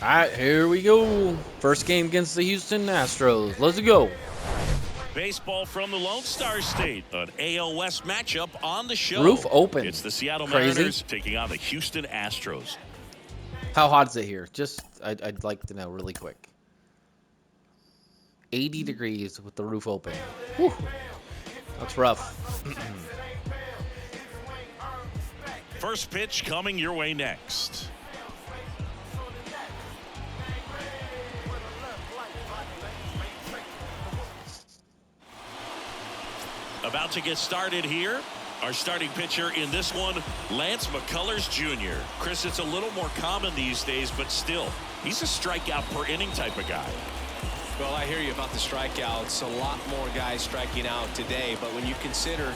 All right, here we go. First game against the Houston Astros. Let's go. Baseball from the Lone Star State, an AL West matchup on the show. Roof open. It's the Seattle Crazy. Mariners taking on the Houston Astros. How hot is it here? I'd like to know really quick. 80 degrees with the roof open. Whew. That's rough. First pitch coming your way next. About to get started here. Our starting pitcher in this one, Lance McCullers Jr. Chris, it's a little more common these days, but still, he's a strikeout per inning type of guy. Well, I hear you about the strikeouts. A lot more guys striking out today, but when you consider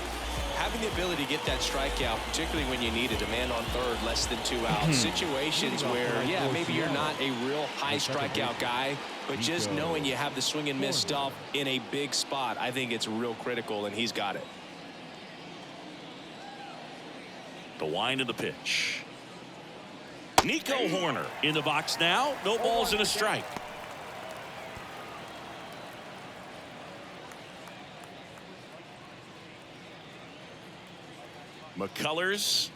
having the ability to get that strikeout, particularly when you need it, a man on third, less than 2 outs, situations where, yeah, maybe you're not a real high strikeout guy, but just knowing you have the swing and miss stuff in a big spot, I think it's real critical, and he's got it. The wind of the pitch. Nico Horner in the box now. No balls and a strike. McCullers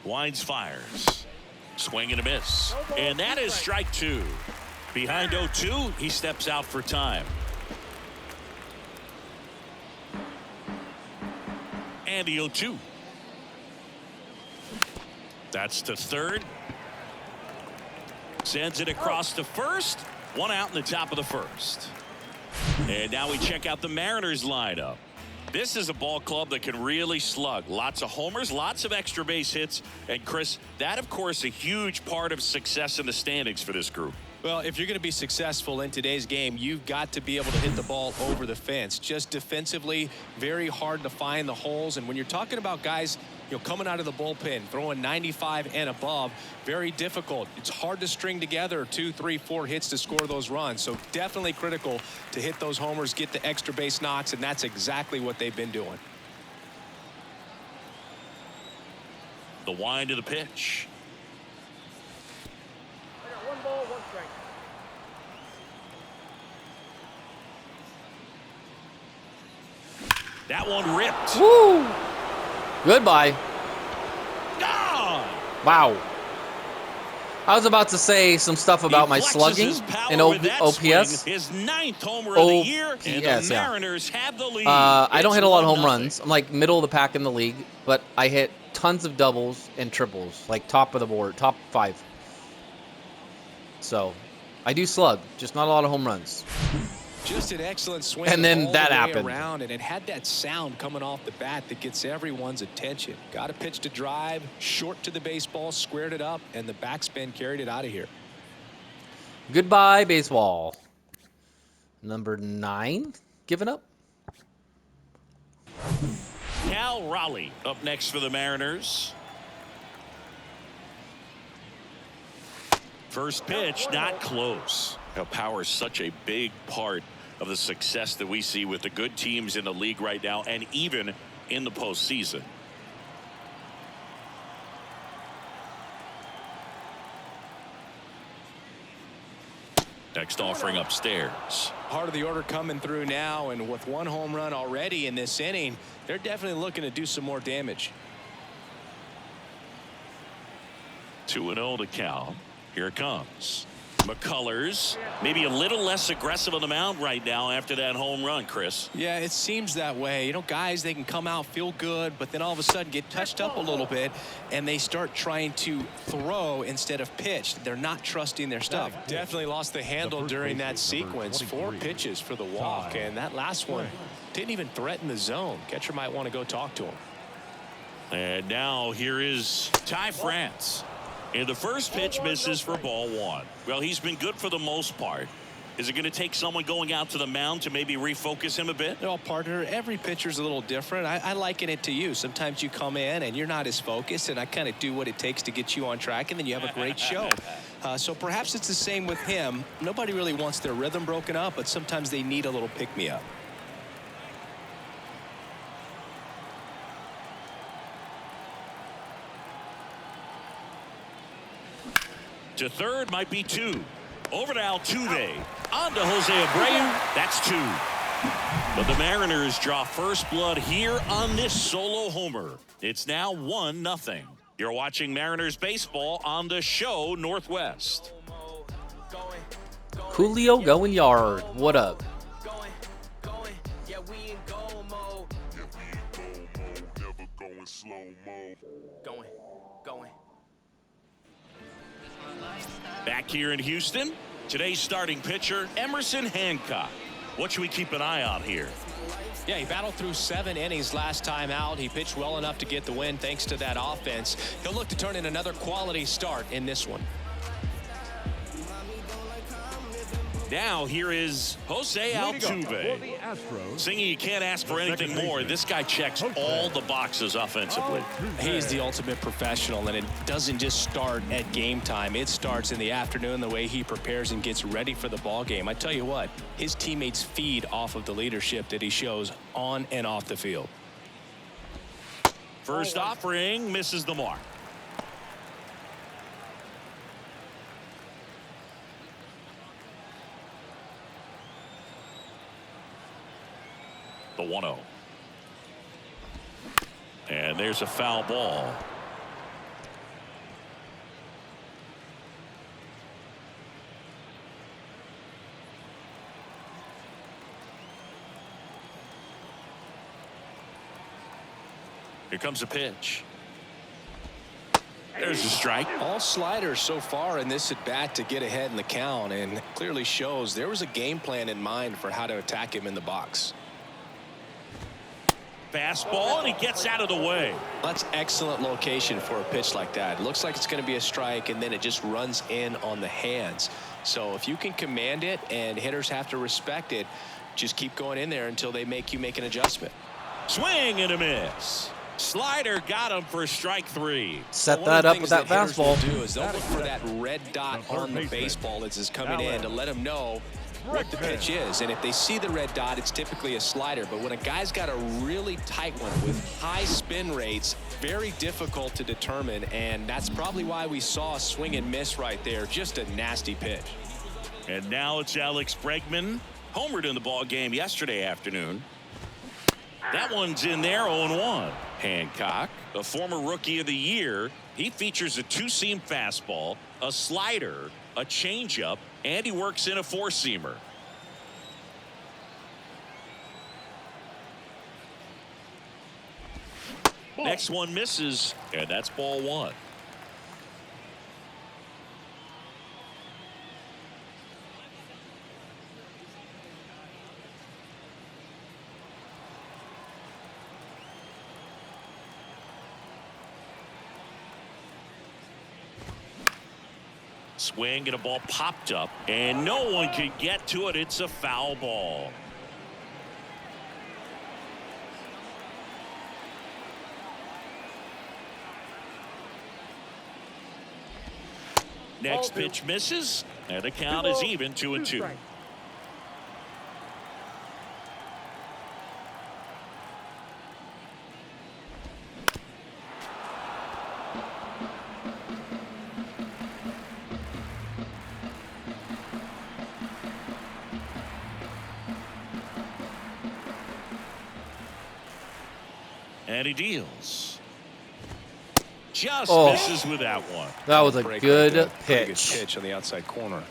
winds, fires. Swing and a miss. And that is strike 2. Behind 0-2, he steps out for time. And the 0-2. That's to third. Sends it across to first. 1 out in the top of the first. And now we check out the Mariners lineup. This is a ball club that can really slug. Lots of homers, lots of extra base hits. And Chris, that of course a huge part of success in the standings for this group. Well, if you're going to be successful in today's game, you've got to be able to hit the ball over the fence. Just defensively, very hard to find the holes. And when you're talking about guys, coming out of the bullpen, throwing 95 and above, very difficult. It's hard to string together 2, 3, 4 hits to score those runs. So definitely critical to hit those homers, get the extra base knocks, and that's exactly what they've been doing. The wind of the pitch. One ball, one strike. That one ripped. Woo! Goodbye. Gone. Wow. I was about to say some stuff about my slugging in OPS. His 9th homer of the year, and the Mariners have the lead. I don't hit a lot of home runs. I'm like middle of the pack in the league, but I hit tons of doubles and triples, like top of the board, top 5. So, I do slug, just not a lot of home runs. Just an excellent swing. And then all that the way happened. Around, and it had that sound coming off the bat that gets everyone's attention. Got a pitch to drive, short to the baseball, squared it up, and the backspin carried it out of here. Goodbye, baseball. Number 9, giving up. Cal Raleigh up next for the Mariners. First pitch, not close. Now, power is such a big part of the success that we see with the good teams in the league right now, and even in the postseason. Next offering upstairs. Part of the order coming through now, and with 1 home run already in this inning, they're definitely looking to do some more damage. 2-0 to Cal. Here it comes. McCullers, maybe a little less aggressive on the mound right now after that home run, Chris. Yeah, it seems that way. Guys, they can come out, feel good, but then all of a sudden get touched up a little bit, and they start trying to throw instead of pitch. They're not trusting their stuff. Definitely lost the handle during that sequence. 4 pitches for the walk, and that last one didn't even threaten the zone. Catcher might want to go talk to him. And now here is Ty France. And the first pitch misses for ball 1. Well, he's been good for the most part. Is it going to take someone going out to the mound to maybe refocus him a bit? Well, partner, every pitcher's a little different. I liken it to you. Sometimes you come in and you're not as focused, and I kind of do what it takes to get you on track, and then you have a great show. So perhaps it's the same with him. Nobody really wants their rhythm broken up, but sometimes they need a little pick-me-up. To third might be 2. Over to Altuve. On to Jose Abreu. That's 2. But the Mariners draw first blood here on this solo homer. It's now 1-0. You're watching Mariners baseball on the show Northwest. Julio going yard. What up? Back here in Houston, today's starting pitcher, Emerson Hancock. What should we keep an eye on here? Yeah, he battled through 7 innings last time out. He pitched well enough to get the win thanks to that offense. He'll look to turn in another quality start in this one. Now here is Jose Altuve. Singing, you can't ask for anything more. This guy checks all the boxes offensively. He's the ultimate professional, and it doesn't just start at game time. It starts in the afternoon, the way he prepares and gets ready for the ball game. I tell you what, his teammates feed off of the leadership that he shows on and off the field. First offering misses the mark. The 1-0. And there's a foul ball. Here comes a pitch. There's a strike. All sliders so far in this at bat to get ahead in the count, and clearly shows there was a game plan in mind for how to attack him in the box. Fastball, and he gets out of the way. That's excellent location for a pitch like that. It looks like it's going to be a strike, and then it just runs in on the hands. So if you can command it and hitters have to respect it, just keep going in there until they make you make an adjustment. Swing and a miss. Slider got him for strike 3. Set that up with that fastball. Do is they'll look for that red dot on the baseball as it's coming in to let them know what the pitch is. And if they see the red dot, it's typically a slider. But when a guy's got a really tight one with high spin rates, very difficult to determine. And that's probably why we saw a swing and miss right there. Just a nasty pitch. And now it's Alex Bregman, homered in the ball game yesterday afternoon. That one's in there, 0-1. Hancock, a former rookie of the year, he features a 2-seam fastball, a slider, a changeup, and he works in a 4-seamer. Next one misses, and that's ball 1. Swing and a ball popped up, and no one could get to it. It's a foul ball. Next pitch misses, and the count is even 2-2. And he deals. Just misses with that one. That was a good Pretty pitch. good pitch on the outside corner.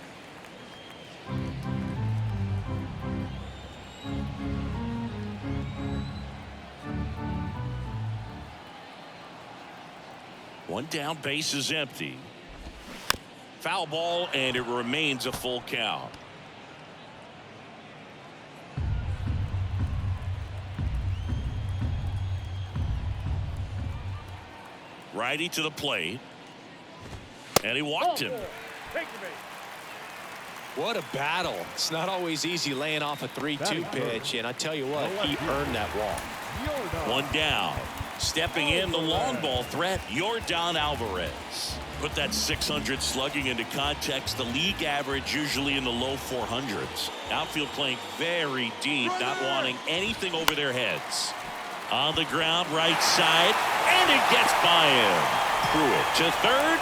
One down, base is empty. Foul ball, and it remains a full count. Righty to the plate, and he walked him. What a battle. It's not always easy laying off a 3-2 pitch, and I tell you what, he earned that walk. One down. Stepping in, the long ball threat, Yordan Alvarez. Put that 600 slugging into context. The league average usually in the low 400s. Outfield playing very deep, not wanting anything over their heads. On the ground, right side, and it gets by him. Through it to third,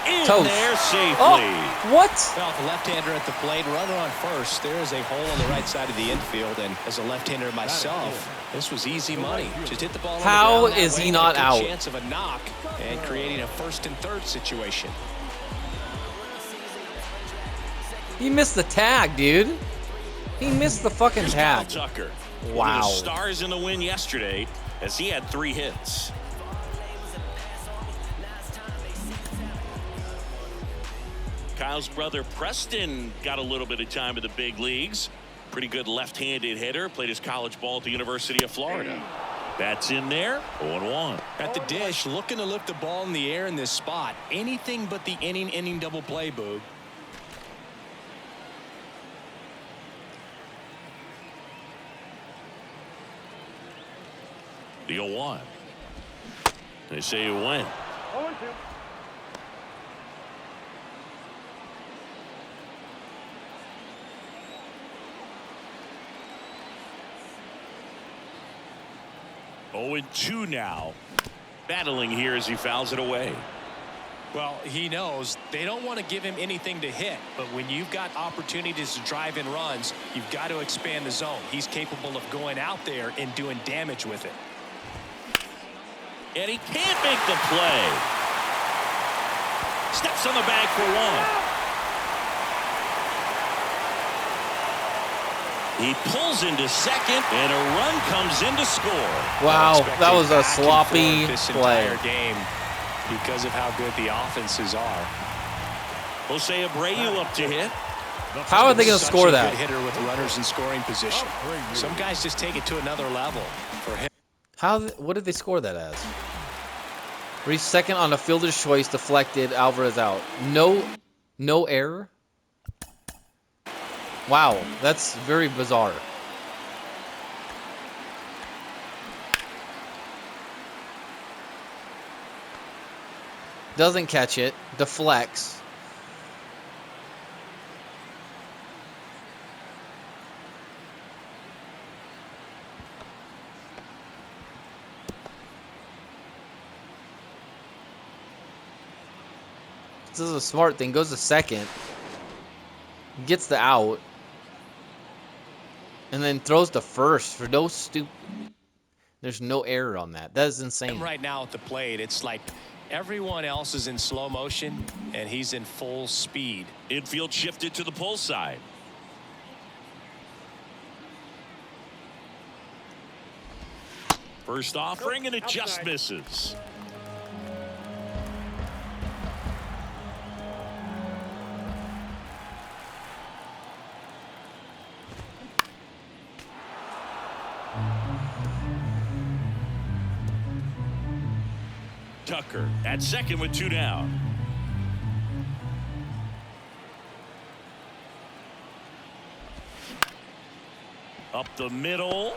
in Toast. there safely. Oh, what? Well, the left-hander at the plate, runner on first. There is a hole on the right side of the infield, and as a left-hander myself, this was easy money. Just hit the ball. How on the ground is that he way, not a good out? chance of a knock and creating a first and third situation. He missed the tag, dude. He missed the fucking Here's Kyle tag. Tucker. One of Wow. the stars in the win yesterday as he had 3 hits. Kyle's brother Preston got a little bit of time in the big leagues. Pretty good left-handed hitter. Played his college ball at the University of Florida. That's in there. 0-1. At the dish, looking to lift the ball in the air in this spot. Anything but the inning double play, Boog. The 0-1. They say you win. 0-2. Oh, 2 now. Battling here as he fouls it away. Well, he knows they don't want to give him anything to hit, but when you've got opportunities to drive in runs, you've got to expand the zone. He's capable of going out there and doing damage with it. And he can't make the play. Steps on the bag for 1. He pulls into second, and a run comes in to score. Wow, that was a Back and sloppy forth this play. entire game because of how good the offenses are. Jose Abreu up to hit. How are they going to Such score a that? good hitter with runners in scoring position. Some guys just take it to another level. For him, What did they score that as? Reached second on a fielder's choice, deflected, Alvarez out. No error? Wow, that's very bizarre. Doesn't catch it, deflects. This is a smart thing. Goes to second. Gets the out. And then throws to first for no stupid. There's no error on that. That is insane. right now at the plate, it's like everyone else is in slow motion and he's in full speed. Infield shifted to the pull side. First offering, and it just misses. Tucker at second with 2 down. Up the middle.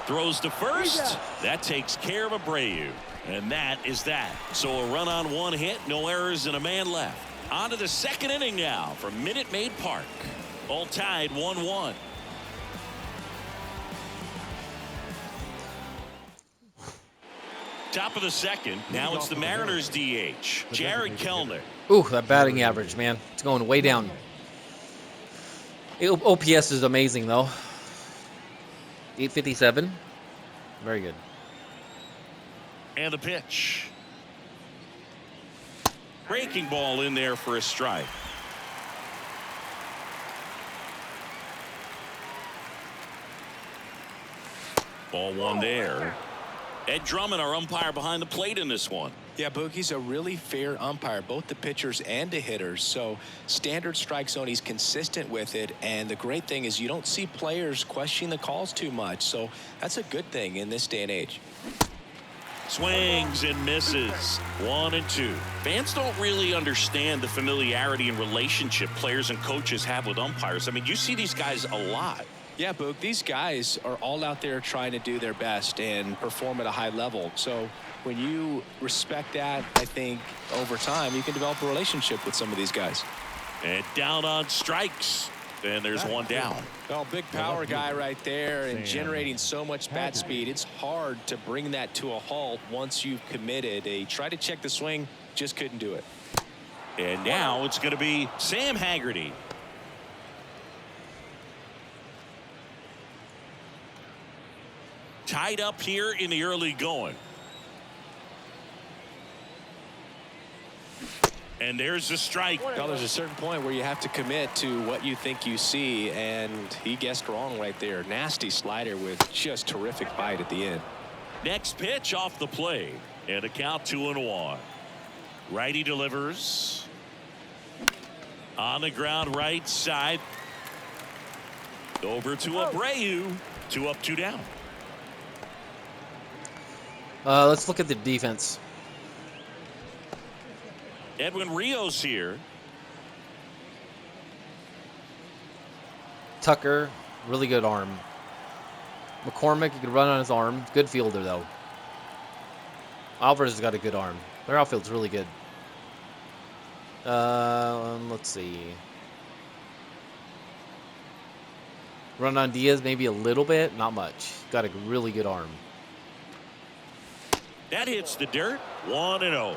Throws to first. That takes care of Abreu. And that is that. So a run on 1 hit, no errors, and a man left. On to the second inning now from Minute Maid Park. All tied 1-1. Top of the second. Now it's the Mariners DH, Jared Kellner. Ooh, that batting average, man. It's going way down. OPS is amazing, though. 857. Very good. And the pitch. Breaking ball in there for a strike. Ball 1 there. Ed Drummond, our umpire behind the plate in this one. Yeah, Boogie's a really fair umpire, both the pitchers and the hitters. So standard strike zone, he's consistent with it. And the great thing is you don't see players question the calls too much. So that's a good thing in this day and age. Swings and misses. 1-2. Fans don't really understand the familiarity and relationship players and coaches have with umpires. I mean, you see these guys a lot. Yeah, Boog, these guys are all out there trying to do their best and perform at a high level. So when you respect that, I think over time you can develop a relationship with some of these guys. And down on strikes. And there's one down. Oh, big power guy right there and generating so much bat speed. It's hard to bring that to a halt once you've committed. They tried to check the swing, just couldn't do it. And now it's going to be Sam Haggerty. Tied up here in the early going. And there's the strike. Well, there's a certain point where you have to commit to what you think you see, and he guessed wrong right there. Nasty slider with just terrific bite at the end. Next pitch off the plate, and a count 2-1. Righty delivers on the ground right side. Over to Abreu. 2 up, 2 down. Let's look at the defense. Edwin Rios here. Tucker, really good arm. McCormick, he could run on his arm. Good fielder, though. Alvarez has got a good arm. Their outfield's really good. Let's see. Run on Diaz, maybe a little bit, not much. Got a really good arm. That hits the dirt. 1-0.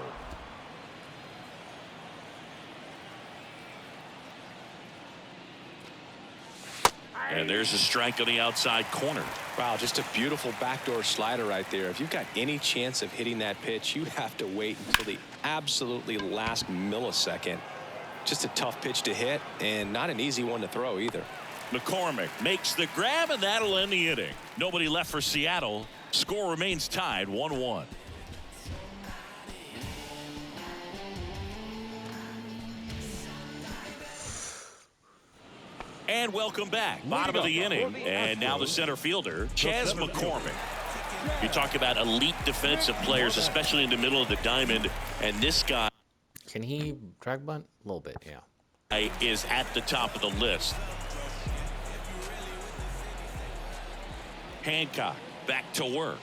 And there's a strike on the outside corner. Wow, just a beautiful backdoor slider right there. If you've got any chance of hitting that pitch, you have to wait until the absolutely last millisecond. Just a tough pitch to hit and not an easy one to throw either. McCormick makes the grab, and that'll end the inning. Nobody left for Seattle. Score remains tied 1-1. And welcome back. Bottom of the inning. And now the center fielder, Chas McCormick. You talk about elite defensive players, especially in the middle of the diamond. And this guy. Can he drag bunt? A little bit, yeah. Is at the top of the list. Hancock back to work.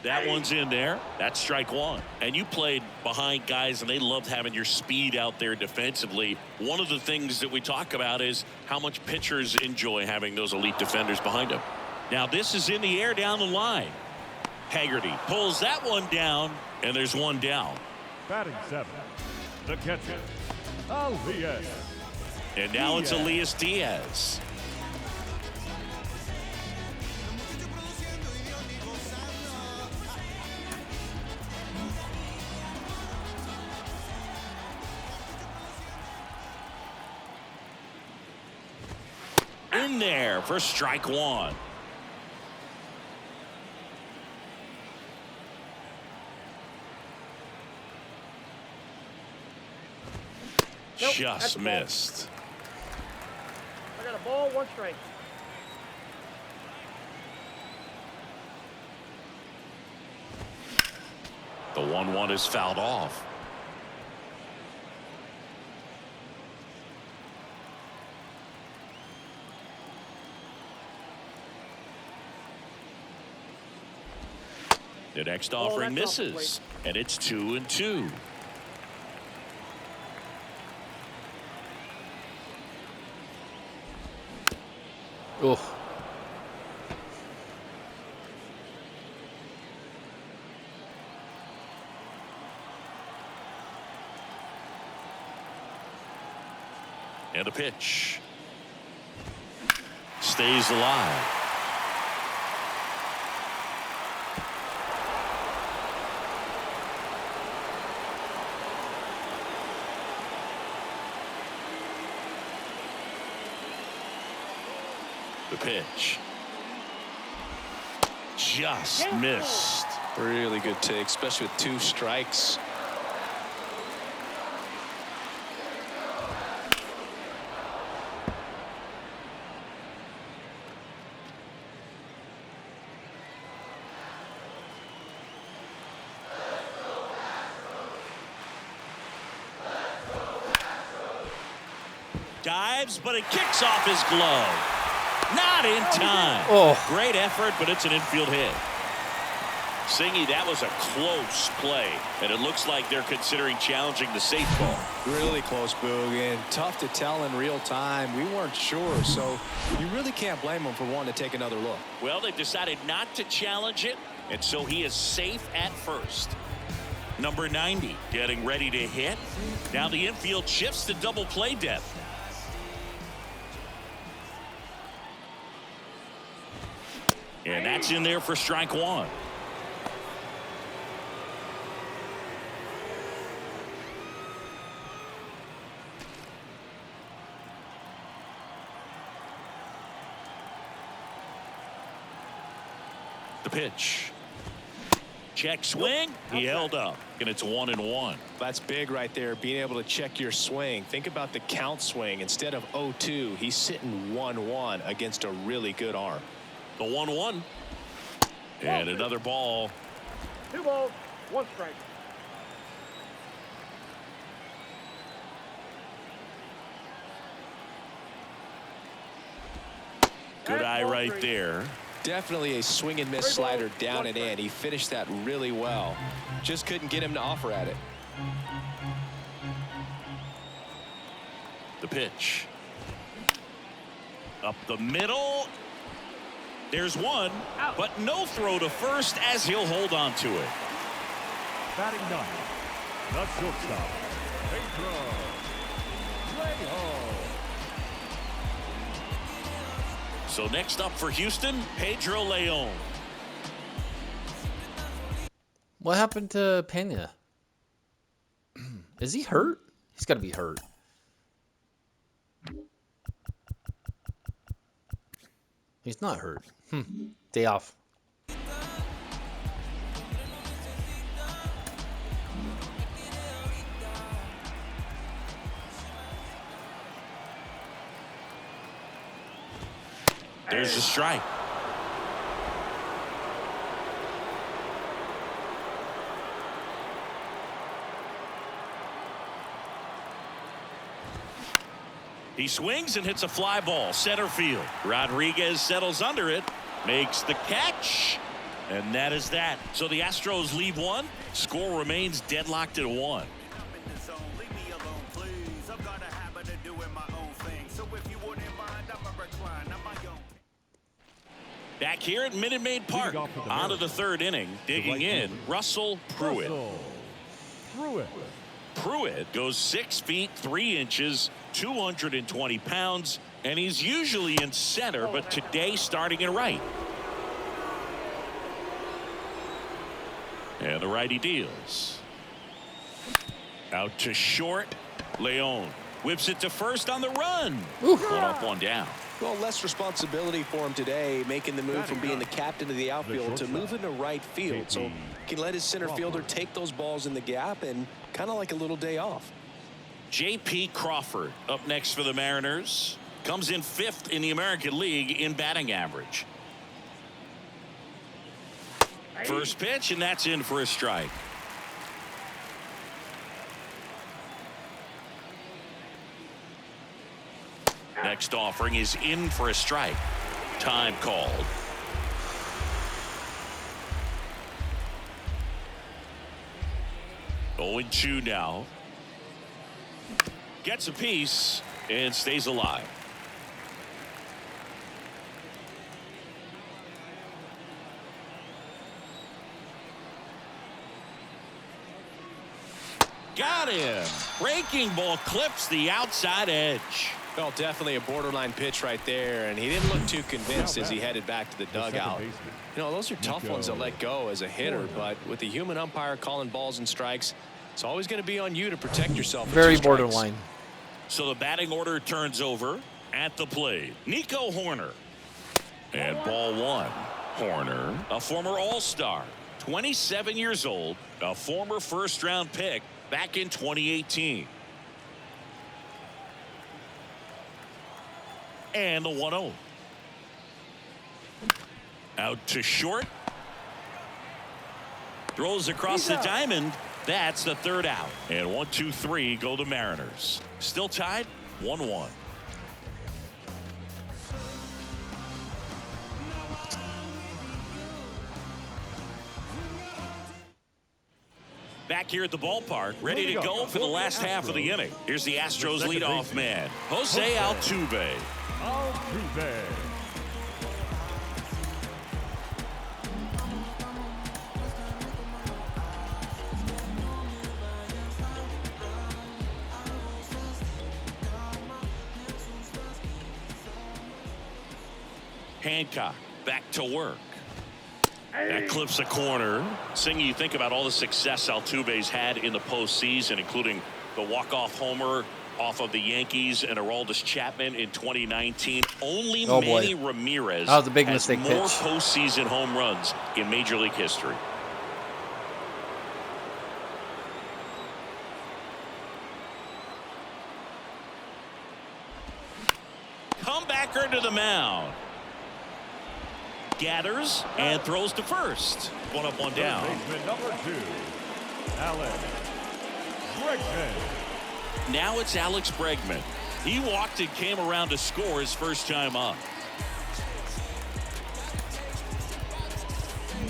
That one's in there. That's strike 1. And you played behind guys, and they loved having your speed out there defensively. One of the things that we talk about is how much pitchers enjoy having those elite defenders behind them. Now this is in the air down the line. Haggerty pulls that one down, and there's one down. Batting 7, the catcher, Elias. And now it's Elias Diaz. In there for strike 1. Just missed. I got a ball, 1 strike. The 1-1 is fouled off. The next offering misses, and it's 2-2. Oh. And a pitch. Stays alive. The pitch. Just missed. Really good take, especially with 2 strikes. Dives, but it kicks off his glove. Not in time. Oh. Great effort, but it's an infield hit. Singy, that was a close play, and it looks like they're considering challenging the safe call. Really close, Boog, and tough to tell in real time. We weren't sure, so you really can't blame them for wanting to take another look. Well, they've decided not to challenge it, and so he is safe at first. Number 90 getting ready to hit. Now the infield shifts to double play depth. And that's in there for strike one. The pitch. Check swing. He held up, and it's 1-1. That's big right there, being able to check your swing. Think about the count swing. Instead of 0-2, he's sitting 1-1 against a really good arm. The 1-1. And another ball. 2 balls, 1 strike. Good eye right there. Definitely a swing and miss slider down and in. He finished that really well. Just couldn't get him to offer at it. The pitch. Up the middle. There's one, but no throw to first as he'll hold on to it. Batting 9, the shortstop, Pedro Leon. So next up for Houston, Pedro Leon. What happened to Pena? Is he hurt? He's got to be hurt. He's not hurt. Day off. There's a strike. He swings and hits a fly ball center field. Rodriguez settles under it, makes the catch, and that is that. So the Astros lead one. Score remains deadlocked at 1. Back here at Minute Maid Park, on to the third inning, digging in, Russell Pruitt. Pruitt goes 6 feet 3 inches, 220 pounds, and he's usually in center, but today starting in right. And the righty deals. Out to short, Leon whips it to first on the run. One up, one down. Well, less responsibility for him today, making the move from being the captain of the outfield to moving to right field. So he can let his center fielder take those balls in the gap and kind of like a little day off. J.P. Crawford up next for the Mariners. Comes in 5th in the American League in batting average. First pitch, and that's in for a strike. Next offering is in for a strike. Time called. Oh, 0-2 now. Gets a piece and stays alive. Got him. Breaking ball clips the outside edge. Well, definitely a borderline pitch right there, and he didn't look too convinced as he headed back to the dugout. You know, those are tough ones to let go as a hitter, but with the human umpire calling balls and strikes, it's always going to be on you to protect yourself. Very borderline. So the batting order turns over at the plate. Nico Horner. And ball one. Horner, a former All-Star, 27 years old, a former first-round pick back in 2018. And the 1-0. Out to short. Throws across the diamond. That's the third out. And 1, 2, 3 go the Mariners. Still tied 1-1. Back here at the ballpark, ready to go for the last half of the inning. Here's the Astros leadoff man, Jose Altuve. Altuve. Hancock back to work. That clips a corner. Singy, you think about all the success Altuve's had in the postseason, including the walk-off homer off of the Yankees and Aroldis Chapman in 2019. Only Manny Ramirez that was a big has mistake more pitch. postseason home runs in Major League history. Comebacker to the mound. Gathers and throws to first. One up, one down. Baseman number 2, Alex Bregman. Now it's Alex Bregman. He walked and came around to score his first time up.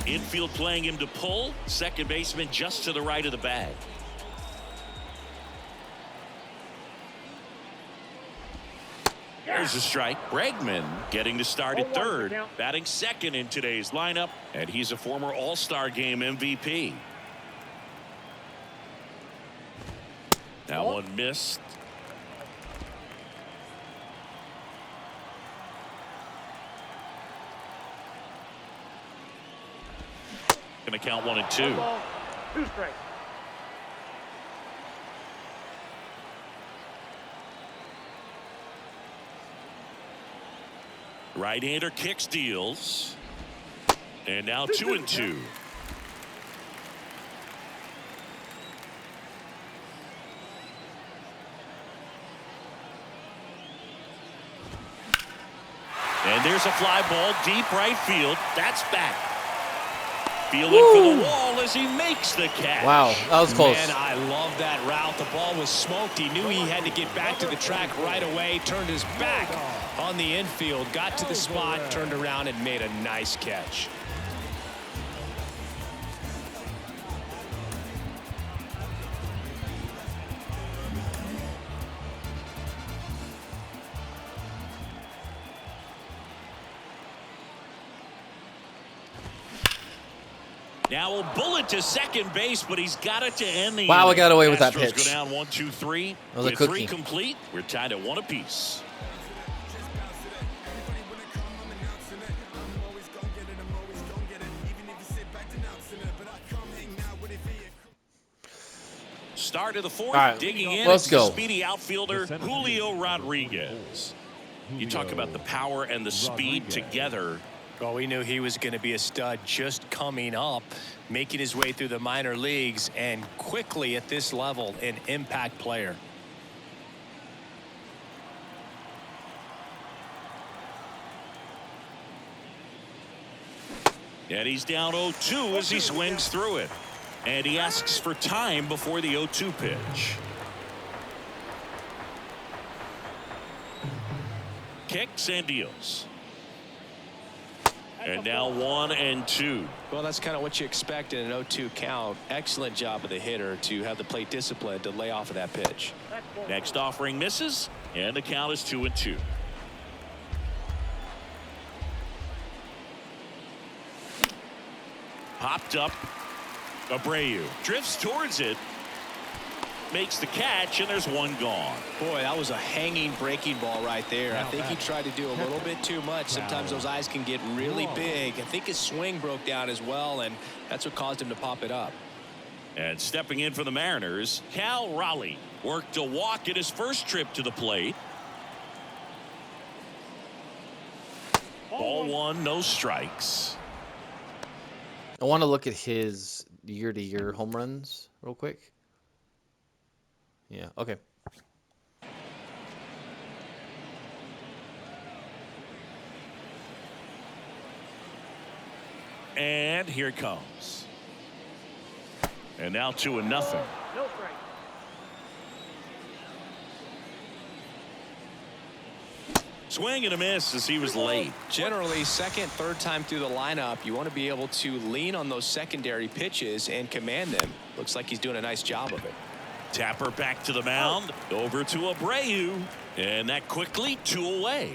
Infield playing him to pull. Second baseman just to the right of the bag. There's a strike. Bregman getting to start at third, batting second in today's lineup, and he's a former All-Star Game MVP. That one missed. Going to count 1 and 2. 1 ball, 2 strikes. Right-hander kicks, deals. And now 2 and 2. And there's a fly ball deep right field. That's back. Fielding for the wall as he makes the catch. Wow, that was close. Man, I love that route. The ball was smoked. He knew he had to get back to the track right away. Turned his back on the infield. Got to the spot, turned around, and made a nice catch. Now a bullet to second base, but he's got it to end the Wow, I got away with that Astros pitch. Go down 1, 2, 3. That was a With cookie. 3 complete, we're tied at 1 apiece. Start of the 4th, All right, digging in. let's It's go. the speedy outfielder Julio Rodriguez. You talk about the power and the speed together. Well, we knew he was going to be a stud just coming up, making his way through the minor leagues, and quickly at this level, an impact player. And he's down 0-2 as he swings through it. And he asks for time before the 0-2 pitch. Kicks and deals. And now 1 and 2. Well, that's kind of what you expect in an 0-2 count. Excellent job of the hitter to have the plate discipline to lay off of that pitch. Next offering misses, and the count is 2 and 2. Popped up. Abreu drifts towards it, makes the catch, and there's 1 gone. Boy, that was a hanging breaking ball right there. I think he tried to do a little bit too much. Sometimes those eyes can get really big. I think his swing broke down as well, and that's what caused him to pop it up. And stepping in for the Mariners, Cal Raleigh worked a walk at his first trip to the plate. Ball 1, no strikes. I want to look at his year-to-year home runs real quick. Yeah, okay. And here it comes. And now 2-0. No strike. Swing and a miss as he was late. Generally, second, third time through the lineup, you want to be able to lean on those secondary pitches and command them. Looks like he's doing a nice job of it. Tapper back to the mound. Over to Abreu. And that quickly 2 away.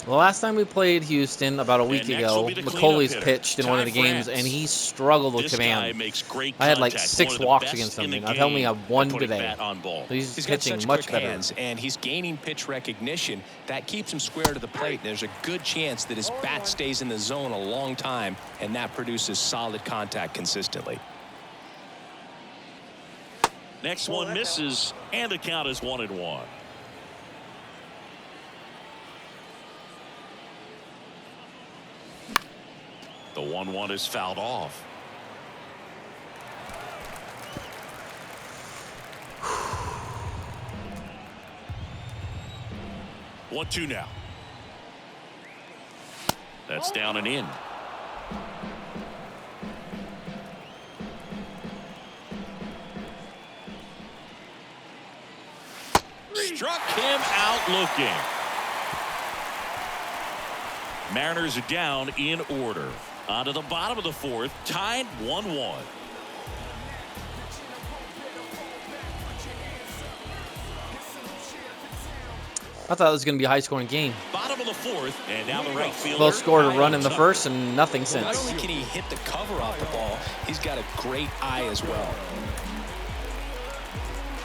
The last time we played Houston about a week And next ago, will be the McCauley's cleanup hitter, pitched in one of the Ty games, France. and he struggled with This guy command. makes great I had like contact, 6 one of the walks best against in the him. I've only game had 1 at putting today. bat on ball. So he's He's got pitching such much quick better. hands, and he's gaining pitch recognition. That keeps him square to the plate. There's a good chance that his bat stays in the zone a long time, and that produces solid contact consistently. Next one misses, and the count is 1-1. The 1-1 is fouled off. One, two now. That's down and in. Struck him out looking. Mariners are down in order. On to the bottom of the fourth, tied 1-1. I thought it was going to be a high-scoring game. Bottom of the fourth, and now the right fielder. They'll score a run in the Tucker. first and nothing Not since. only can he hit the cover off the ball, he's got a great eye as well.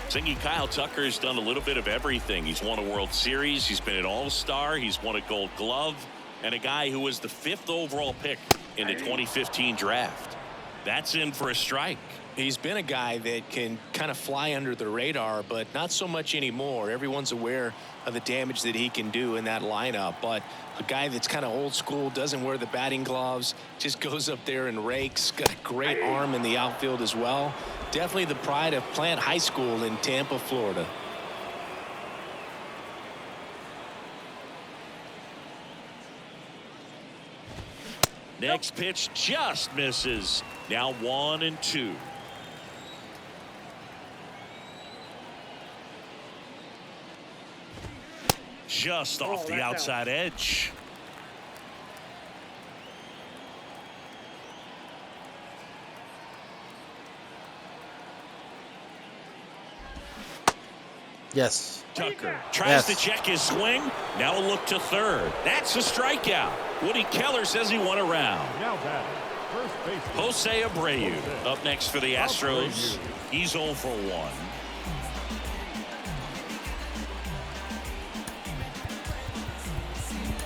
Thinking Kyle Tucker has done a little bit of everything. He's won a World Series. He's been an All-Star. He's won a Gold Glove. And a guy who was the 5th overall pick in the 2015 draft. That's in for a strike. He's been a guy that can kind of fly under the radar, but not so much anymore. Everyone's aware of the damage that he can do in that lineup. But a guy that's kind of old school, doesn't wear the batting gloves, just goes up there and rakes. Got a great arm in the outfield as well. Definitely the pride of Plant High School in Tampa, Florida. Next pitch just misses. Now 1-2. Just off the outside edge. Yes. Tucker tries to Yes. check his swing. Now a look to third. That's a strikeout. Woody Keller says he won a round. Now batting, first baseman. Jose Abreu up next for the Astros. He's 0 for 1.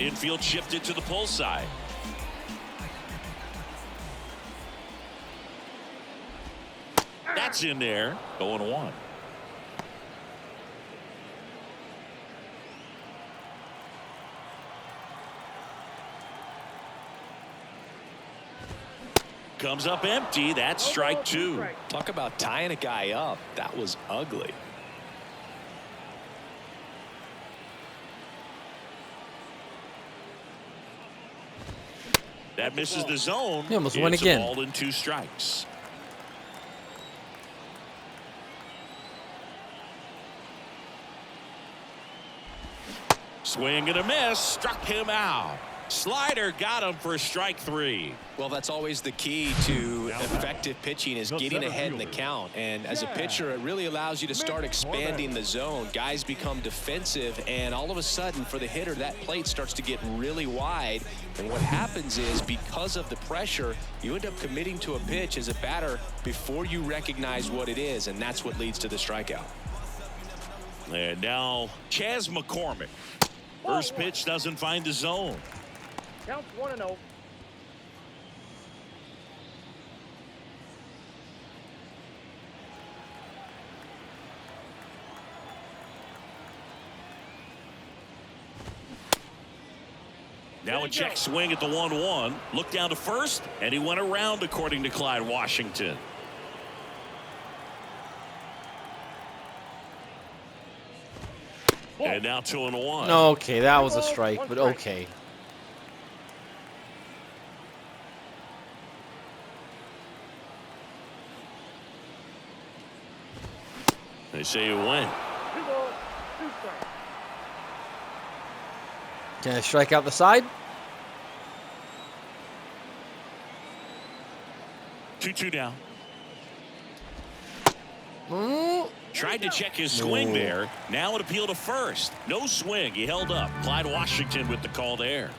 Infield shifted to the pull side. That's in there. 0-1. Comes up empty. That's strike 2. Talk about tying a guy up. That was ugly. That misses the zone. He almost won It's again. a ball and 2 strikes. Swing and a miss. Struck him out. Slider got him for strike 3. Well, that's always the key to effective pitching, is getting ahead in the count. And as a pitcher, it really allows you to start expanding the zone. Guys become defensive, and all of a sudden, for the hitter, that plate starts to get really wide. And what happens is, because of the pressure, you end up committing to a pitch as a batter before you recognize what it is, and that's what leads to the strikeout. And now Chas McCormick. First pitch doesn't find the zone. Counts 1-0. Now a check swing at the 1-1. Look down to first, and he went around, according to Clyde Washington. And now 2-1. Okay, that was a strike, but okay. They say you win. 2 balls, 2 strikes. Can I strike out the side? 2-2 now. Mm. Tried to check his swing there. Now an appeal to first. No swing. He held up. Clyde Washington with the call there.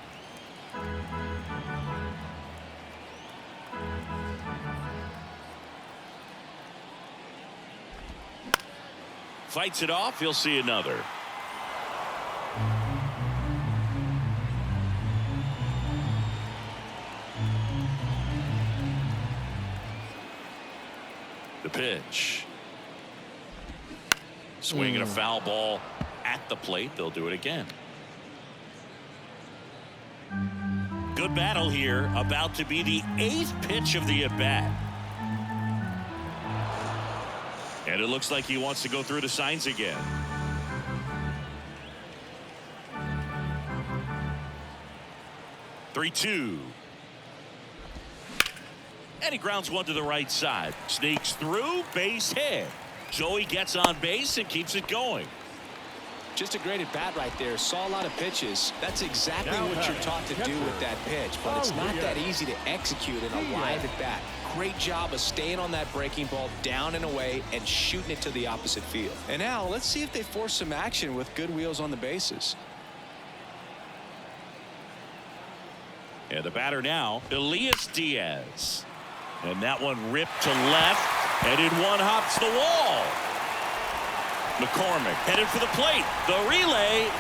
Fights it off. He'll see another. The pitch. Swinging a foul ball at the plate. They'll do it again. Good battle here. About to be the 8th pitch of the at-bat. And it looks like he wants to go through the signs again. Three-two. And he grounds one to the right side. Sneaks through, base hit. So he gets on base and keeps it going. Just a great at bat right there. Saw a lot of pitches. That's exactly what you're taught to do with that pitch, but it's not that easy to execute in a live at bat. Great job of staying on that breaking ball down and away and shooting it to the opposite field. And now let's see if they force some action with good wheels on the bases. And the batter now, Elias Diaz. And that one ripped to left, and in one hops the wall. McCormick headed for the plate. The relay.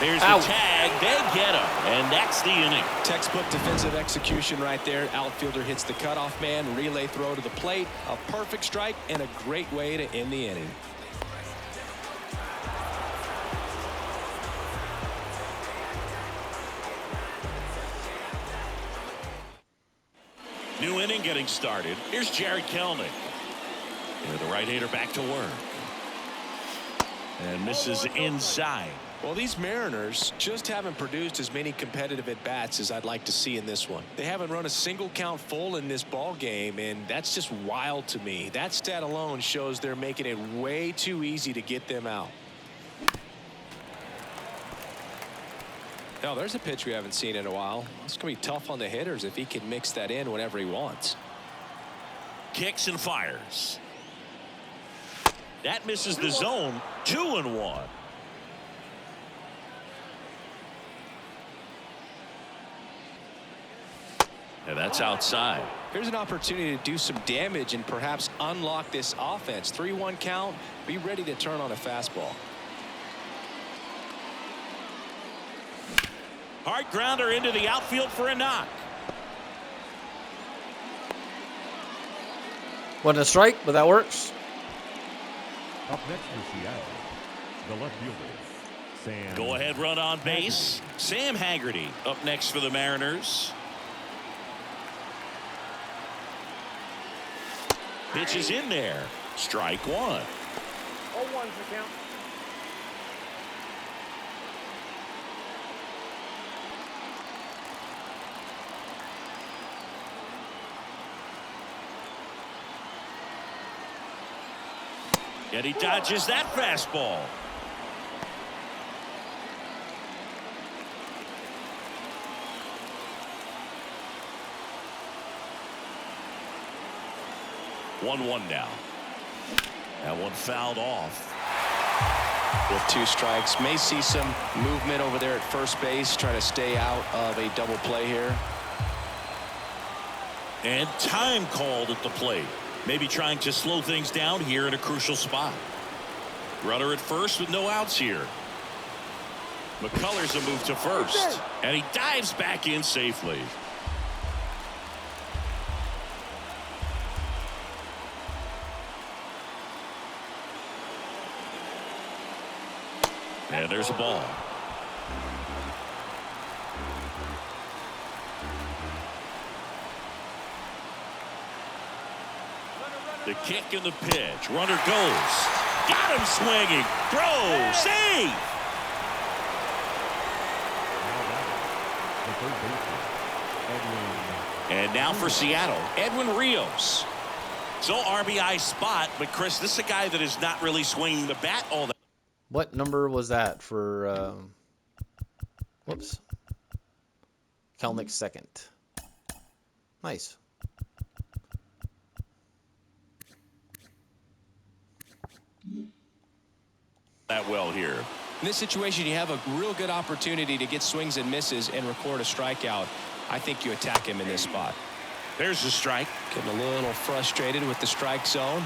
There's the tag. They get him, and that's the inning. Textbook defensive execution right there. Outfielder hits the cutoff man. Relay throw to the plate. A perfect strike and a great way to end the inning. New inning getting started. Here's Jared Kelnick. And the right-hander back to work. And misses inside. Well, these Mariners just haven't produced as many competitive at-bats as I'd like to see in this one. They haven't run a single count full in this ball game, and that's just wild to me. That stat alone shows they're making it way too easy to get them out. Now, there's a pitch we haven't seen in a while. It's going to be tough on the hitters if he can mix that in whenever he wants. Kicks and fires. That misses the zone. 2-1. And that's outside. Here's an opportunity to do some damage and perhaps unlock this offense. 3-1 count. Be ready to turn on a fastball. Hard grounder into the outfield for a knock. Wasn't a strike, but that works. Up next for Seattle, the left fielder, Sam. Go ahead run on base. Sam Haggerty up next for the Mariners. Pitch is in there. Strike one. 0-1's the count. And he dodges that fastball. One now. That one fouled off. With 2 strikes, may see some movement over there at first base, trying to stay out of a double play here. And time called at the plate. Maybe trying to slow things down here in a crucial spot. Runner at first with no outs here. McCullers a move to first. And he dives back in safely. And there's a ball. The kick and the pitch. Runner goes. Got him swinging. Throw. Save. And now for Seattle, Edwin Rios. So RBI spot, but Chris, this is a guy that is not really swinging the bat all that. What number was that for Whoops. Kelnick second. Nice. That well here. In this situation, you have a real good opportunity to get swings and misses and record a strikeout. I think you attack him in this spot. There's the strike. Getting a little frustrated with the strike zone.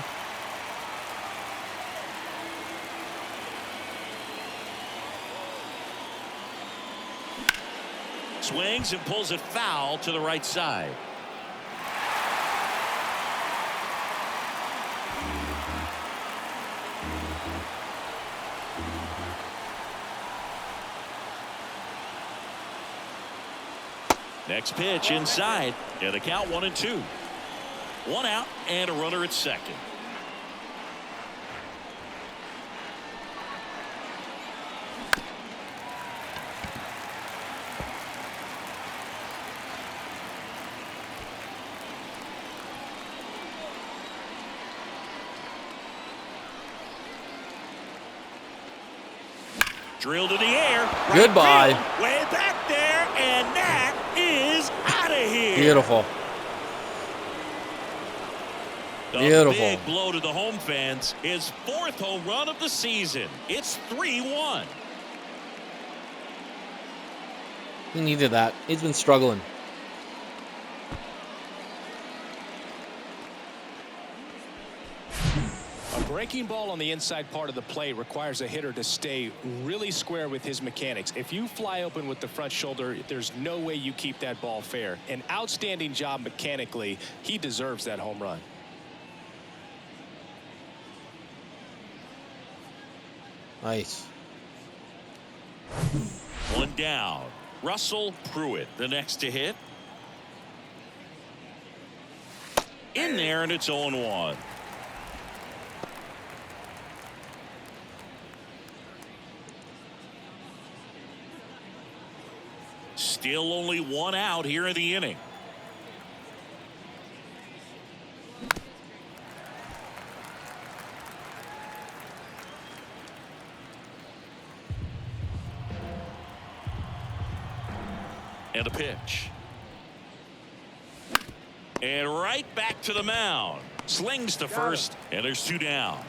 Swings and pulls it foul to the right side. Next pitch inside, and the count 1-2. 1 out and a runner at second. Drilled in the air. Right Goodbye. field, way back there, and that is out of here. Beautiful. The Beautiful. big blow to the home fans. His 4th home run of the season. It's 3-1. He needed that. He's been struggling. A breaking ball on the inside part of the plate requires a hitter to stay really square with his mechanics. If you fly open with the front shoulder, there's no way you keep that ball fair. An outstanding job mechanically. He deserves that home run. Nice. 1 down. Russell Pruitt, the next to hit. In there, and it's 0-1. Still only 1 out here in the inning. And a pitch. And right back to the mound. Slings to first, and there's 2 down.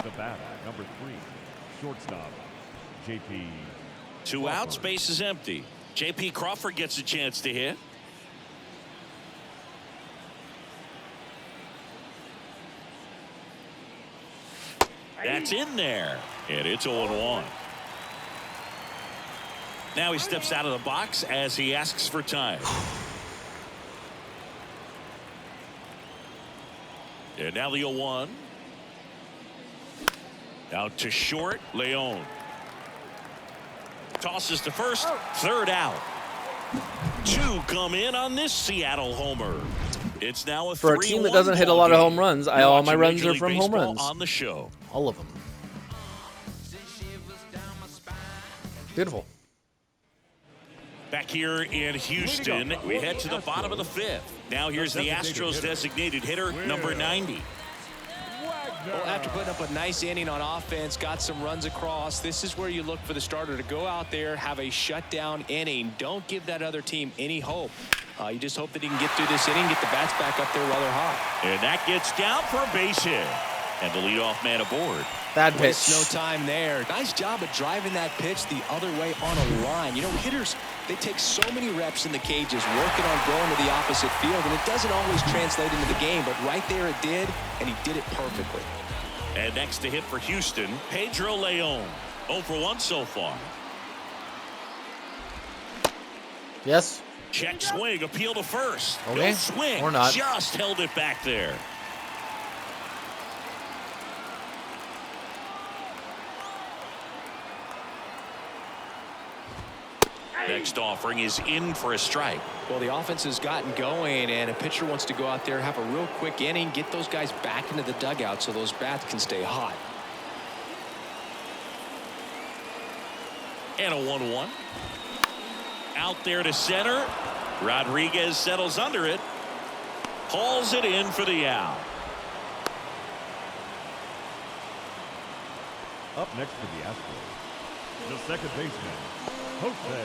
The batter, number 3, shortstop, J.P. 2 outs, base is empty. J.P. Crawford gets a chance to hit. That's in there, and it's 0-1. Now he steps out of the box as he asks for time. And now the 0-1. Out to short, Leon. Tosses to first, 3rd out. 2 come in on this Seattle homer. It's now a 3-1 For a team that doesn't hit a lot of home runs, all my Watching runs Major are League from home Baseball runs. on the show. All of them. Beautiful. Back here in Houston, we head to the bottom of the 5th. Now here's the Astros designated hitter, number 90. Well, after putting up a nice inning on offense, got some runs across, this is where you look for the starter to go out there, have a shutdown inning. Don't give that other team any hope. You just hope that he can get through this inning, get the bats back up there while they're hot. And that gets down for a base hit. And the leadoff man aboard. Bad pitch. Waste no time there. Nice job of driving that pitch the other way on a line. You know, hitters, they take so many reps in the cages working on going to the opposite field, and it doesn't always translate into the game, but right there it did, and he did it perfectly. And next to hit for Houston, Pedro Leon. 0 for 1 so far. Yes. Check swing, appeal to first. Okay. No swing. Or not. Just held it back there. Next offering is in for a strike. Well, the offense has gotten going, and a pitcher wants to go out there, have a real quick inning, get those guys back into the dugout so those bats can stay hot. And a 1-1. Out there to center. Rodriguez settles under it. Hauls it in for the out. Up next for the Astros, the second baseman, Jose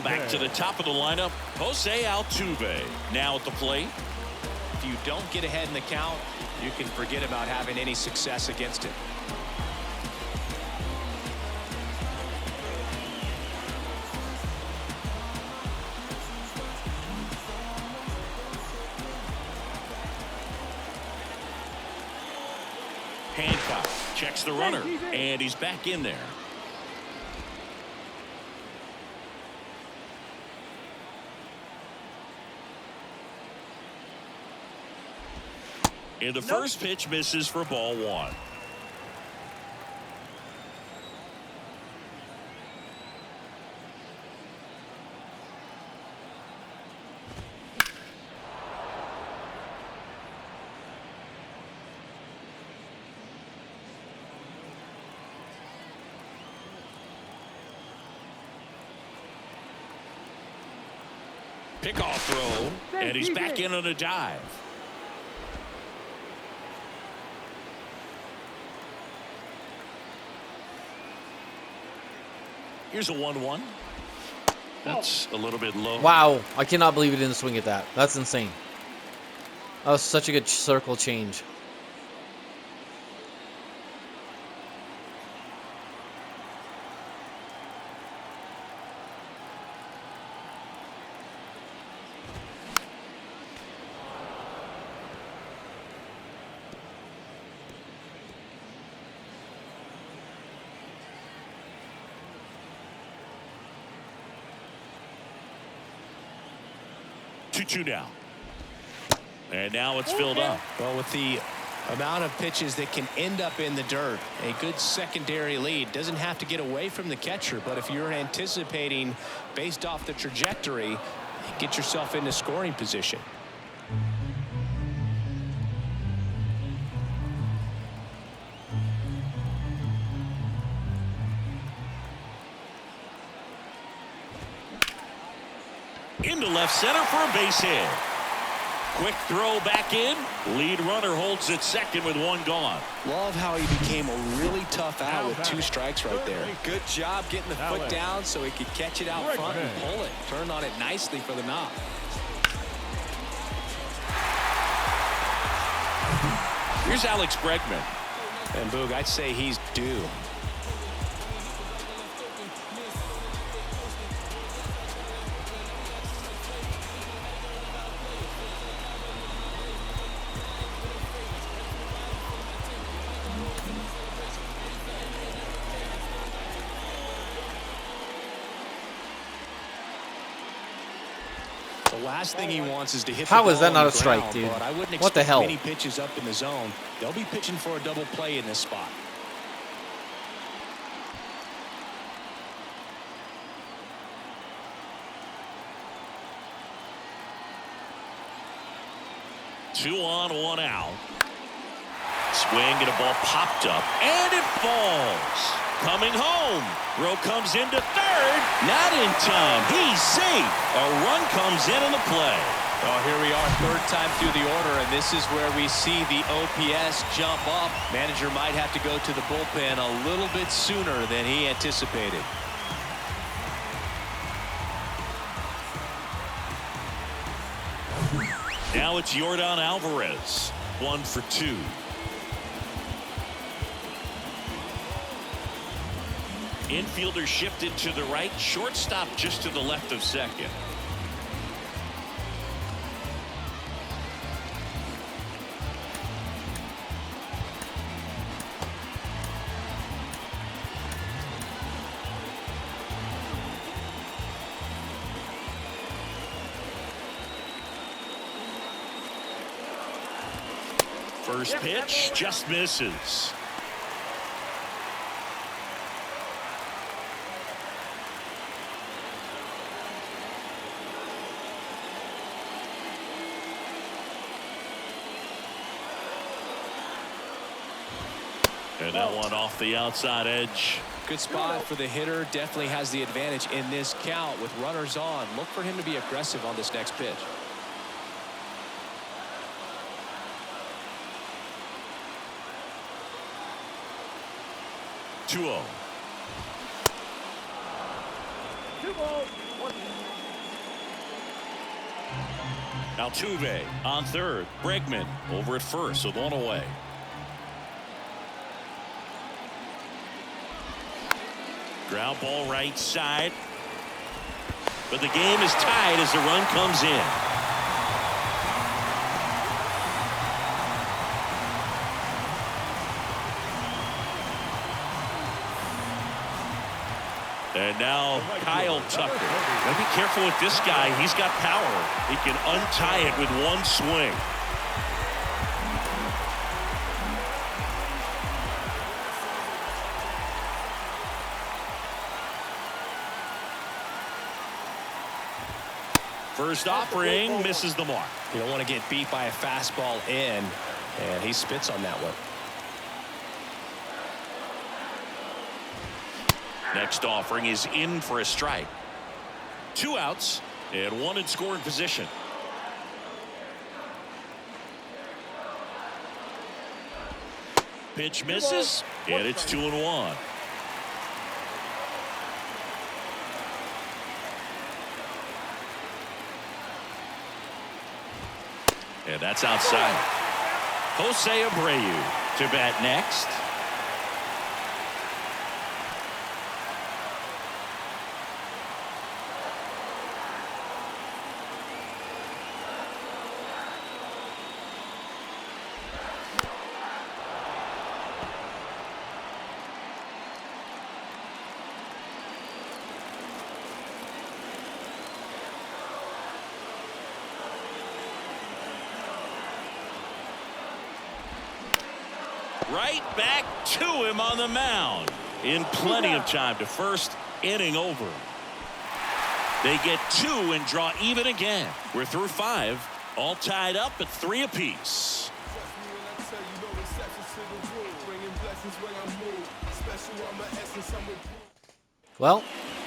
Back to the top of the lineup, Jose Altuve. Now at the plate. If you don't get ahead in the count, you can forget about having any success against it. Hancock checks the runner, and he's back in there. And the first pitch misses for ball one. Pickoff throw, and he's back in on a dive. Here's a 1-1. That's a little bit low. Wow, I cannot believe he didn't swing at that. That's insane. That was such a good circle change. Two now. And now it's filled up. Well, with the amount of pitches that can end up in the dirt, a good secondary lead doesn't have to get away from the catcher, but if you're anticipating based off the trajectory, get yourself into scoring position. Into left center for a base hit. Quick throw back in. Lead runner holds at second with one gone. Love how he became a really tough out with 2 strikes right there. Good job getting the foot down so he could catch it out front and pull it. Turn on it nicely for the knock. Here's Alex Bregman. And Boog, I'd say he's due. The last thing he wants is to hit. How the is ball that on not the a strike, ground, dude? but I wouldn't What the expect hell? many pitches up in the zone. They'll be pitching for a double play in this spot. Two on, one out. Swing and a ball popped up, and it falls. Coming home. Throw comes into third. Not in time. He's safe. A run comes in on the play. Oh, here we are, third time through the order, and this is where we see the OPS jump up. Manager might have to go to the bullpen a little bit sooner than he anticipated. Now it's Yordan Alvarez. 1 for 2. Infielder shifted to the right. Shortstop just to the left of second. First pitch just misses. And that one off the outside edge. Good spot for the hitter. Definitely has the advantage in this count with runners on. Look for him to be aggressive on this next pitch. 2 balls, 1. Altuve on third. Bregman over at first with 1 away. Ground ball right side. But the game is tied as the run comes in. And now Kyle Tucker. Gotta be careful with this guy. He's got power. He can untie it with 1 swing. First offering misses the mark. You don't want to get beat by a fastball in, and he spits on that one. Next offering is in for a strike. 2 outs and 1 in scoring position. Pitch misses, and it's 2-1. And that's outside. Jose Abreu to bat next. Right back to him on the mound. In plenty of time to first, inning over. They get 2 and draw even again. We're through 5, all tied up at 3 apiece. Well,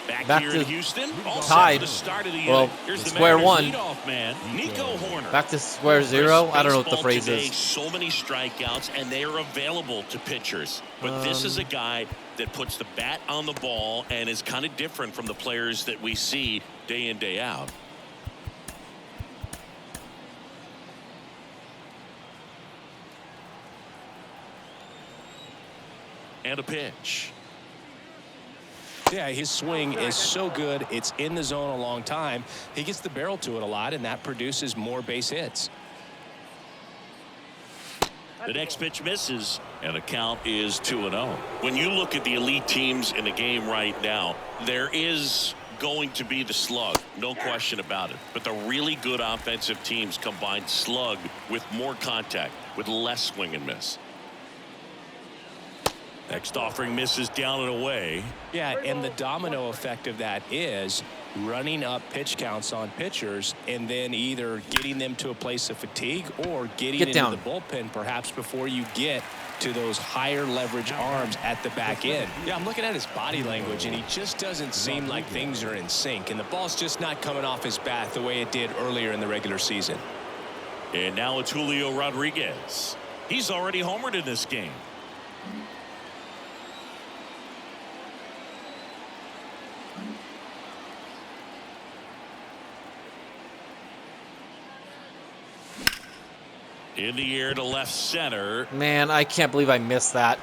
back here to in Houston, all tied. set for the start of the Well, inning. Here's the square Mariners one. leadoff man, Nico Horner. Back to square zero. I don't know what the Baseball phrase today, is. So many strikeouts, and they are available to pitchers. But this is a guy that puts the bat on the ball and is kind of different from the players that we see day in, day out. And a pitch. Yeah, his swing is so good. It's in the zone a long time. He gets the barrel to it a lot, and that produces more base hits. The next pitch misses, and the count is 2-0. When you look at the elite teams in the game right now, there is going to be the slug, no question about it. But the really good offensive teams combine slug with more contact, with less swing and miss. Next offering misses down and away. Yeah, and the domino effect of that is running up pitch counts on pitchers and then either getting them to a place of fatigue or getting into the bullpen perhaps before you get to those higher leverage arms at the back end. Yeah, I'm looking at his body language, and he just doesn't seem like things are in sync, and the ball's just not coming off his bat the way it did earlier in the regular season. And now it's Julio Rodriguez. He's already homered in this game. In the air to left center. Man, I can't believe I missed that.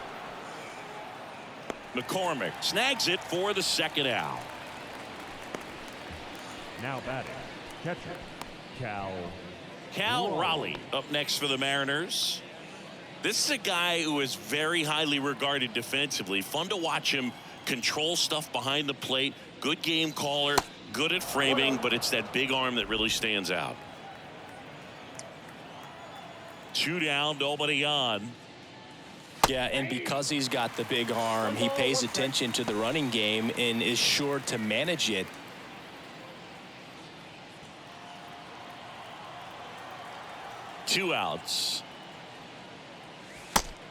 McCormick snags it for the second out. Now batting, catcher, Cal Raleigh up next for the Mariners. This is a guy who is very highly regarded defensively. Fun to watch him control stuff behind the plate. Good game caller, good at framing, but it's that big arm that really stands out. 2 down, nobody on. Yeah, and because he's got the big arm, he pays attention to the running game and is sure to manage it. Two outs.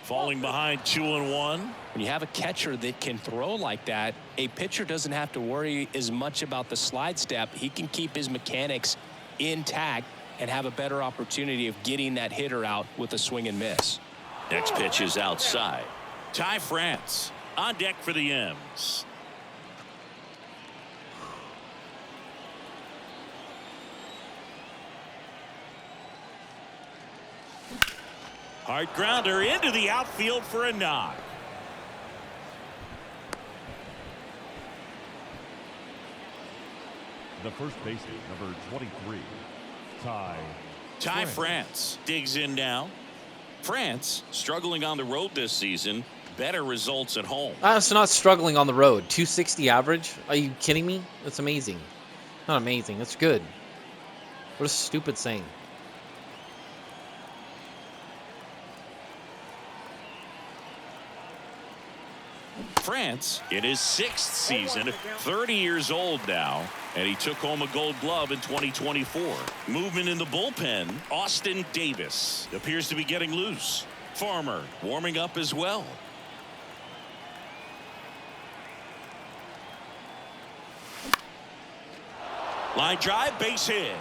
Falling behind 2-1. When you have a catcher that can throw like that, a pitcher doesn't have to worry as much about the slide step. He can keep his mechanics intact and have a better opportunity of getting that hitter out with a swing and miss. Next pitch is outside. Ty France on deck for the M's. Hard grounder into the outfield for a knock. The first baseman, number 23, Ty France digs in now. France struggling on the road this season. Better results at home. So not struggling on the road. 260 average? Are you kidding me? That's amazing. Not amazing. That's good. What a stupid saying. France in his 6th season, 30 years old now, and he took home a Gold Glove in 2024. Movement in the bullpen. Austin Davis appears to be getting loose. Farmer warming up as well. Line drive, base hit.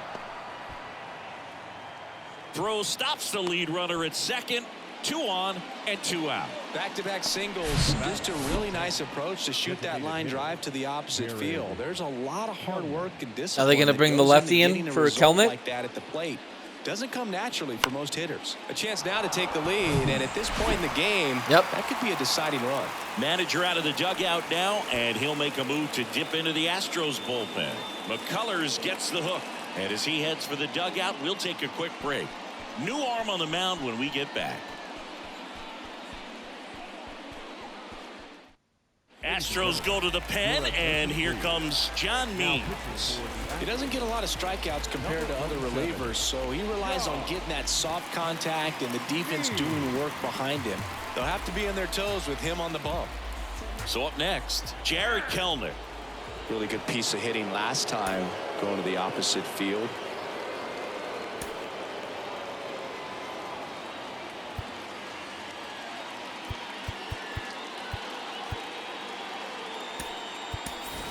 Throw stops the lead runner at second. 2 on and 2 out. Back-to-back singles. Just a really nice approach to shoot that line drive to the opposite field. There's a lot of hard work and discipline. Are they going to bring the lefty in for Kelnick? Like that at the plate. Doesn't come naturally for most hitters. A chance now to take the lead, and at this point in the game, that could be a deciding run. Manager out of the dugout now, and he'll make a move to dip into the Astros bullpen. McCullers gets the hook, and as he heads for the dugout, we'll take a quick break. New arm on the mound when we get back. Astros go to the pen, and here comes John Means. He doesn't get a lot of strikeouts compared to other relievers, so he relies on getting that soft contact and the defense doing work behind him. They'll have to be on their toes with him on the bump. So up next, Jared Kelnick. Really good piece of hitting last time going to the opposite field.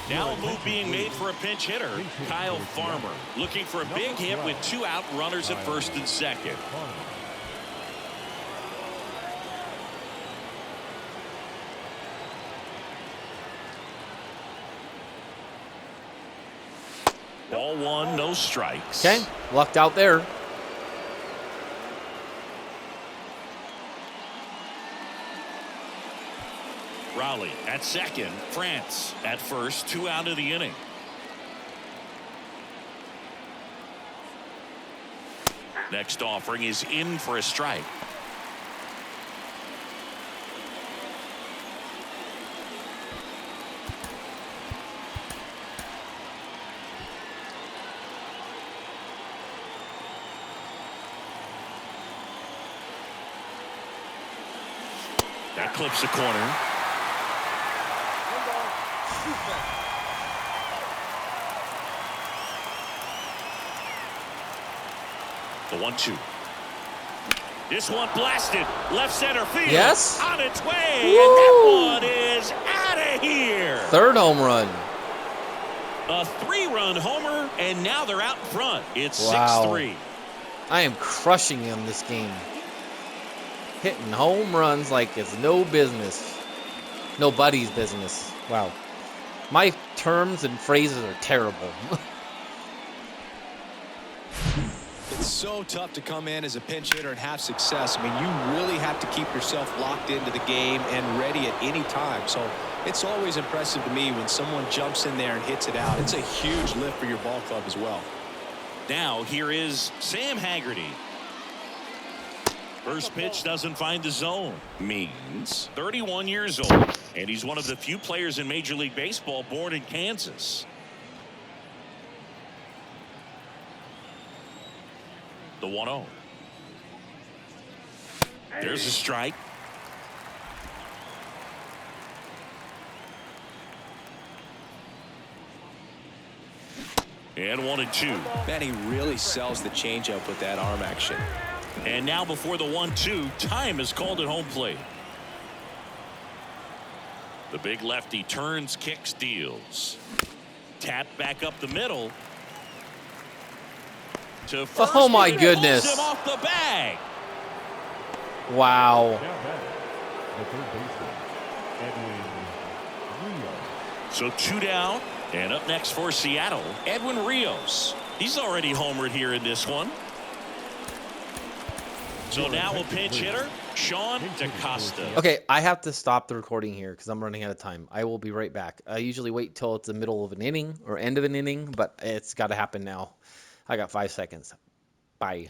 Now a move being made for a pinch hitter, Kyle Farmer, looking for a big hit with 2 out, runners at first and second. Ball 1, no strikes. Okay, lucked out there. Raleigh at second. France at first. 2 out of the inning. Next offering is in for a strike. That clips the corner. The 1-2. This one blasted left center field. Yes. On its way. Woo. And that one is out of here. 3rd home run. A 3-run homer, and now they're out in front. It's Wow. 6-3. I am crushing him this game. Hitting home runs like it's no business. Nobody's business. Wow. My terms and phrases are terrible. It's so tough to come in as a pinch hitter and have success. I mean, you really have to keep yourself locked into the game and ready at any time. So it's always impressive to me when someone jumps in there and hits it out. It's a huge lift for your ball club as well. Now here is Sam Haggerty. First pitch doesn't find the zone. Means 31 years old, and he's one of the few players in Major League Baseball born in Kansas. The 1-0. There's a strike. And 1-2. Man, he really sells the changeup with that arm action. And now before the 1-2, time is called at home plate. The big lefty turns, kicks, deals. Tap back up the middle. To first. Oh my He goodness. pulls him off the bag. Wow. Now batting, the third baseman, Edwin Rios. So 2 down. And up next for Seattle, Edwin Rios. He's already homered here in this one. So now a pinch hitter, Sean DaCosta. Okay, I have to stop the recording here because I'm running out of time. I will be right back. I usually wait till it's the middle of an inning or end of an inning, but it's got to happen now. I got 5 seconds. Bye.